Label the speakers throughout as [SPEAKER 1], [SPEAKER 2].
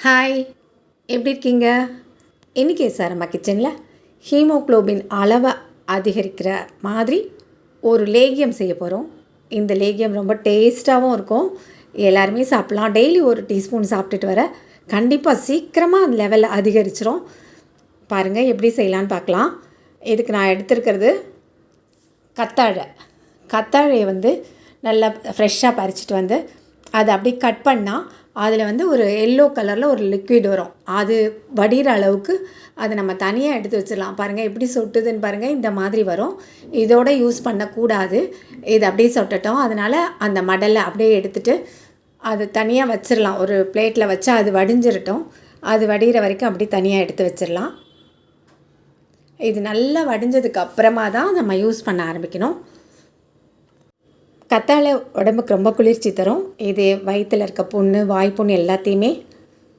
[SPEAKER 1] Hi, எப்படி இருக்கீங்க? இன்றைக்கி நம்ம கிச்சனில் ஹீமோக்ளோபின் அளவை அதிகரிக்கிற மாதிரி ஒரு லேகியம் செய்ய போகிறோம். இந்த லேகியம் ரொம்ப டேஸ்ட்டாகவும் இருக்கும். எல்லாருமே சாப்பிட்லாம். டெய்லி ஒரு டீஸ்பூன் சாப்பிட்டுட்டு வர கண்டிப்பாக சீக்கிரமாக அந்த லெவலில் அதிகரிச்சிரும். பாருங்கள் எப்படி செய்யலான்னு பார்க்கலாம். இதுக்கு நான் எடுத்துருக்கிறது கத்தாழையை நல்லா ஃப்ரெஷ்ஷாக பறிச்சிட்டு வந்து அதை அப்படியே கட் பண்ணால் அதில் ஒரு எல்லோ கலரில் ஒரு லிக்விட் வரும். அது வடிகிற அளவுக்கு அதை நம்ம தனியாக எடுத்து வச்சிடலாம். பாருங்கள் எப்படி சொட்டுதுன்னு பாருங்கள். இந்த மாதிரி வரும். இதோட யூஸ் பண்ணக்கூடாது. இது அப்படியே சொட்டட்டும். அதனால் அந்த மடலை அப்படியே எடுத்துகிட்டு அது தனியாக வச்சிடலாம். ஒரு பிளேட்டில் வச்சா அது வடிஞ்சிரட்டும். அது வடிகிற வரைக்கும் அப்படி தனியாக எடுத்து வச்சிடலாம். இது நல்லா வடிஞ்சதுக்கு அப்புறமா தான் நம்ம யூஸ் பண்ண ஆரம்பிக்கணும். கத்தாழை உடம்புக்கு ரொம்ப குளிர்ச்சி தரும். இது வயிற்றில் இருக்க புண்ணு, வாய்ப்புண்ணு எல்லாத்தையுமே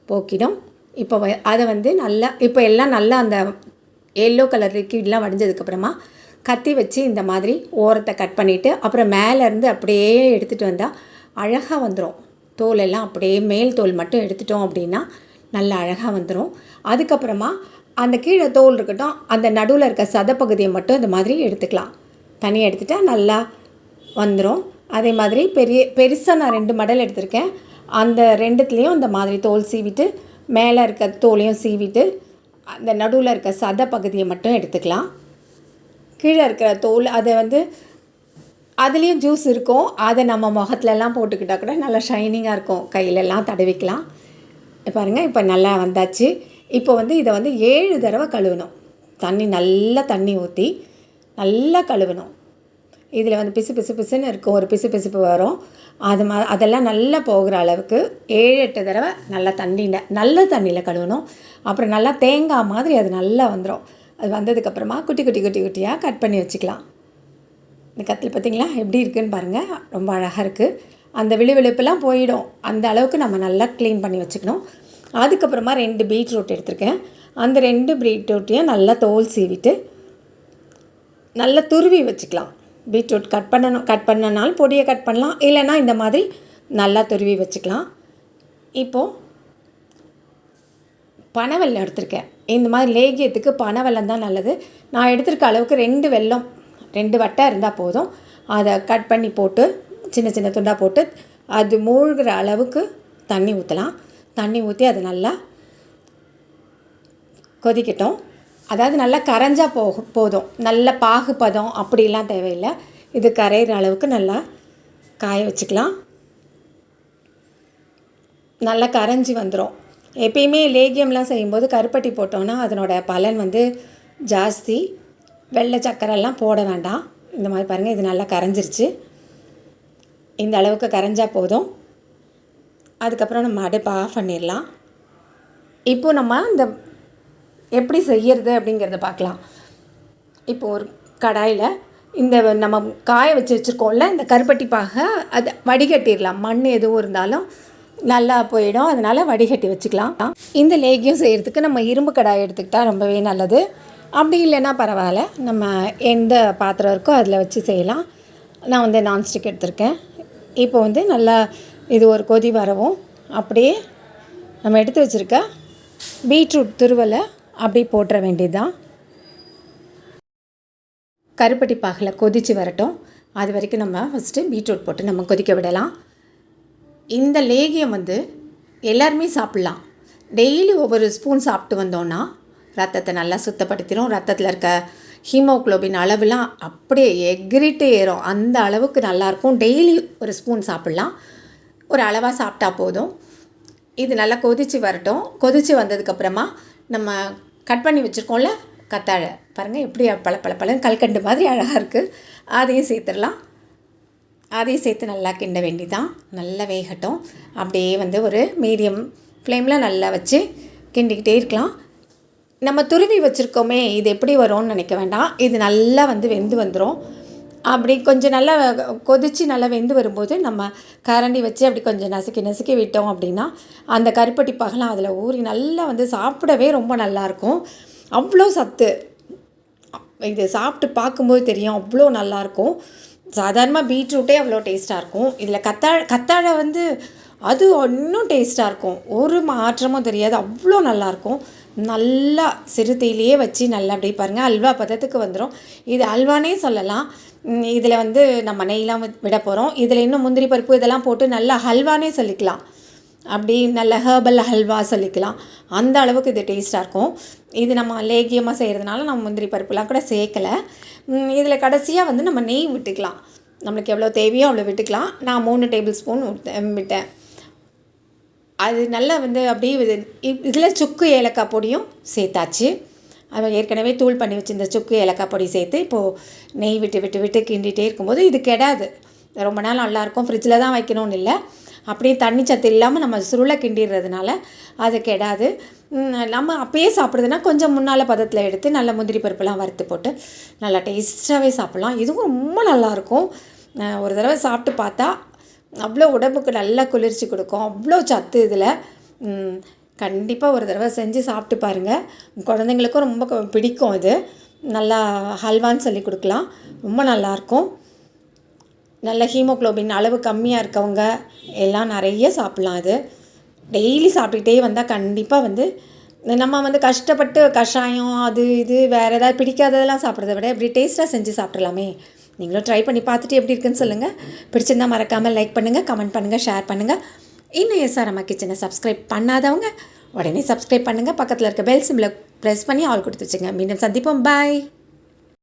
[SPEAKER 1] போக்கிடும். இப்போ அதை நல்லா இப்போ எல்லாம் நல்லா அந்த எல்லோ கலர் லிக்விட்லாம் வடிஞ்சதுக்கப்புறமா கத்தி வச்சு இந்த மாதிரி ஓரத்தை கட் பண்ணிவிட்டு அப்புறம் மேலேருந்து அப்படியே எடுத்துகிட்டு வந்தால் அழகாக வந்துடும். தோல் எல்லாம் அப்படியே மேல் தோல் மட்டும் எடுத்துட்டோம் அப்படின்னா நல்லா அழகாக வந்துடும். அதுக்கப்புறமா அந்த கீழே தோல் இருக்கட்டும், அந்த நடுவில் இருக்க சதப்பகுதியை மட்டும் இந்த மாதிரி எடுத்துக்கலாம். தனியாக எடுத்துகிட்டா நல்லா வந்துடும். அதே மாதிரி பெருசாக நான் 2 மடல் எடுத்திருக்கேன். அந்த 2த்துலேயும் இந்த மாதிரி தோல் சீவிட்டு மேலே இருக்க தோலையும் சீவிட்டு அந்த நடுவில் இருக்க சத பகுதியை மட்டும் எடுத்துக்கலாம். கீழே இருக்கிற தோல் அதை அதுலேயும் ஜூஸ் இருக்கும். அதை நம்ம முகத்துலலாம் போட்டுக்கிட்டால் கூட நல்லா ஷைனிங்காக இருக்கும். கையிலெல்லாம் தடவிக்கலாம். பாருங்கள் இப்போ நல்லா வந்தாச்சு. இப்போ இதை 7 தடவை கழுவணும். நல்லா தண்ணி ஊற்றி நல்லா கழுவணும். இதில் பிசுன்னு இருக்கும். ஒரு பிசுப்பு வரும். அதெல்லாம் நல்லா போகிற அளவுக்கு 7-8 தடவை நல்ல தண்ணியில் கழுவணும். அப்புறம் நல்லா தேங்காய் மாதிரி அது நல்லா வந்துடும். அது வந்ததுக்கப்புறமா குட்டியாக கட் பண்ணி வச்சுக்கலாம். இந்த கத்தில் பார்த்திங்களா எப்படி இருக்குதுன்னு பாருங்கள். ரொம்ப அழகாக இருக்குது. அந்த விழுவிழுப்பெல்லாம் போயிடும். அந்த அளவுக்கு நம்ம நல்லா க்ளீன் பண்ணி வச்சுக்கணும். அதுக்கப்புறமா 2 பீட்ரூட் எடுத்திருக்கேன். அந்த 2 பீட்ரூட்டையும் நல்லா தோல் சீவிட்டு நல்லா துருவி வச்சுக்கலாம். பீட்ரூட் கட் பண்ணனாலும் பொடியை கட் பண்ணலாம். இல்லைன்னா இந்த மாதிரி நல்லா துருவி வச்சுக்கலாம். இப்போது பனைவெல்லம் எடுத்திருக்கேன். இந்த மாதிரி லேகியத்துக்கு பனைவெல்லம் தான் நல்லது. நான் எடுத்திருக்க அளவுக்கு 2 வட்டை இருந்தால் போதும். அதை கட் பண்ணி போட்டு சின்ன துண்டாக போட்டு அது மூழ்கிற அளவுக்கு தண்ணி ஊற்றலாம். தண்ணி ஊற்றி அது நல்லா கொதிக்கட்டும். அதாவது நல்லா கரைஞ்சால் போதும். நல்ல பாகுபதம் அப்படிலாம் தேவையில்லை. இது கரையிற அளவுக்கு நல்லா காய வச்சுக்கலாம். நல்லா கரைஞ்சி வந்துடும். எப்பயுமே லேகியம்லாம் செய்யும்போது கருப்பட்டி போட்டோன்னா அதனோட பலன் ஜாஸ்தி. வெள்ளை சக்கரைலாம் போட வேண்டாம். இந்த மாதிரி பாருங்கள். இது நல்லா கரைஞ்சிருச்சு. இந்த அளவுக்கு கரைஞ்சால் போதும். அதுக்கப்புறம் நம்ம அடுப்பை ஆஃப் பண்ணிடலாம். இப்போது நம்ம இந்த எப்படி செய்கிறது அப்படிங்கிறத பார்க்கலாம். இப்போ ஒரு கடாயில் இந்த நம்ம காய வச்சுருக்கோம்ல இந்த கருப்பட்டி பாகை அதை வடிகட்டிடலாம். மண் எதுவும் இருந்தாலும் நல்லா போயிடும். அதனால் வடிகட்டி வச்சுக்கலாம். இந்த லேகியம் செய்கிறதுக்கு நம்ம இரும்பு கடாய் எடுத்துக்கிட்டால் ரொம்பவே நல்லது. அப்படி இல்லைன்னா பரவாயில்ல, நம்ம எந்த பாத்திரம் இருக்கோ அதில் வச்சு செய்யலாம். நான் நான்ஸ்டிக் எடுத்திருக்கேன். இப்போ நல்லா இது ஒரு கொதி வரவும் அப்படியே நம்ம எடுத்து வச்சுருக்க பீட்ரூட் துருவலை அப்படி போட்டுற வேண்டியதுதான். கருப்பட்டி பாகில் கொதித்து வரட்டும். அது வரைக்கும் நம்ம ஃபஸ்ட்டு பீட்ரூட் போட்டு நம்ம கொதிக்க விடலாம். இந்த லேகியம் எல்லாருமே சாப்பிட்லாம். டெய்லி ஒவ்வொரு ஸ்பூன் சாப்பிட்டு வந்தோன்னா ரத்தத்தை நல்லா சுத்தப்படுத்திடும். ரத்தத்தில் இருக்க ஹீமோக்ளோபின் அளவுலாம் அப்படியே எகிரிட்டு ஏறும். அந்த அளவுக்கு நல்லாயிருக்கும். டெய்லி ஒரு ஸ்பூன் சாப்பிட்லாம். ஒரு அளவாக சாப்பிட்டா போதும். இது நல்லா கொதித்து வரட்டும். கொதித்து வந்ததுக்கப்புறமா நம்ம கட் பண்ணி வச்சுருக்கோம்ல கத்தாழை பாருங்கள் எப்படி பழன்னு கல்கண்டு மாதிரி அழகாக இருக்குது. அதையும் சேர்த்துடலாம். அதையும் சேர்த்து நல்லா கிண்ட வேண்டிதான். நல்லா வேகட்டும். அப்படியே ஒரு மீடியம் ஃப்ளேமில் நல்லா வச்சு கிண்டிக்கிட்டே இருக்கலாம். நம்ம துருவி வச்சுருக்கோமே இது எப்படி வரும்னு நினைக்க வேண்டாம். இது நல்லா வெந்து வந்துடும். அப்படி கொஞ்சம் நல்லா கொதித்து நல்லா வெந்து வரும்போது நம்ம கரண்டி வச்சு அப்படி கொஞ்சம் நசுக்கி விட்டோம் அப்படின்னா அந்த கருப்பட்டி பாகெல்லாம் அதில் ஊறி நல்லா சாப்பிடவே ரொம்ப நல்லாயிருக்கும். அவ்வளோ சத்து. இது சாப்பிட்டு பார்க்கும்போது தெரியும் அவ்வளோ நல்லாயிருக்கும். சாதாரணமாக பீட்ரூட்டே அவ்வளோ டேஸ்ட்டாக இருக்கும். இதில் கத்தாழை அது இன்னும் டேஸ்ட்டாக இருக்கும். ஒரு மாற்றமும் தெரியாது. அவ்வளோ நல்லாயிருக்கும். நல்லா சிறு தீயிலேயே வச்சு நல்லா அப்படியே பாருங்கள் அல்வா பதத்துக்கு வந்துடும். இது அல்வானே சொல்லலாம். இதில் வந்து நம்ம நெய்லாம் விட போகிறோம். இதில் இன்னும் முந்திரி பருப்பு இதெல்லாம் போட்டு நல்லா ஹல்வானே சொல்லிக்கலாம். அப்படி நல்ல ஹெர்பல் ஹல்வா சொல்லிக்கலாம். அந்த அளவுக்கு இது டேஸ்ட்டாக இருக்கும். இது நம்ம லேகியமாக செய்கிறதுனால நம்ம முந்திரி பருப்புலாம் கூட சேர்க்கலை. இதில் கடைசியாக வந்து நம்ம நெய் விட்டுக்கலாம். நம்மளுக்கு எவ்வளோ தேவையோ அவ்வளோ விட்டுக்கலாம். நான் 3 டேபிள் ஸ்பூன் விட்டேன். அது நல்லா வந்து அப்படியே இதில் சுக்கு ஏலக்காய் பொடியும் சேர்த்தாச்சு. அதை ஏற்கனவே தூள் பண்ணி வச்சுருந்த சுக்கு ஏலக்காய் பொடி சேர்த்து இப்போது நெய் விட்டு கிண்டிகிட்டே இருக்கும்போது இது கெடாது. ரொம்ப நாள் நல்லாயிருக்கும். ஃப்ரிட்ஜில் தான் வைக்கணும்னு இல்லை, அப்படியே தண்ணி சத்து இல்லாமல் நம்ம சுருளை கிண்டிடுறதுனால அது கெடாது. நம்ம அப்பயே சாப்பிட்றதுனா கொஞ்சம் முன்னால் பதத்தில் எடுத்து நல்ல முந்திரி பருப்புலாம் வறுத்து போட்டு நல்லா டேஸ்ட்டாகவே சாப்பிட்லாம். இதுவும் ரொம்ப நல்லாயிருக்கும். ஒரு தடவை சாப்பிட்டு பார்த்தா அவ்வளோ உடம்புக்கு நல்லா குளிர்ச்சி கொடுக்கும். அவ்வளோ சத்து இதில். கண்டிப்பாக ஒரு தடவை செஞ்சு சாப்பிட்டு பாருங்கள். குழந்தைங்களுக்கும் ரொம்ப பிடிக்கும். இது நல்லா ஹல்வான்னு சொல்லி கொடுக்கலாம். ரொம்ப நல்லாயிருக்கும். நல்ல ஹீமோக்ளோபின் அளவு கம்மியாக இருக்கவங்க எல்லாம் நிறைய சாப்பிட்லாம். இது டெய்லி சாப்பிட்டுக்கிட்டே வந்தால் கண்டிப்பாக வந்து நம்ம வந்து கஷ்டப்பட்டு கஷாயம் அது இது வேறு ஏதாவது பிடிக்காததெல்லாம் சாப்பிட்றத விட இப்படி டேஸ்ட்டாக செஞ்சு சாப்பிட்றலாமே. நீங்களும் ட்ரை பண்ணி பார்த்துட்டு எப்படி இருக்குன்னு சொல்லுங்கள். பிடிச்சிருந்தால் மறக்காமல் லைக் பண்ணுங்கள், கமெண்ட் பண்ணுங்கள், ஷேர் பண்ணுங்கள். இன்னும் SRM கிச்சனை சப்ஸ்கிரைப் பண்ணாதவங்க உடனே சப்ஸ்கிரைப் பண்ணுங்கள். பக்கத்தில் இருக்க பெல் சிம்மில் ப்ரெஸ் பண்ணி ஆல் கொடுத்து வச்சுங்க. மீண்டும் சந்திப்போம். பாய்.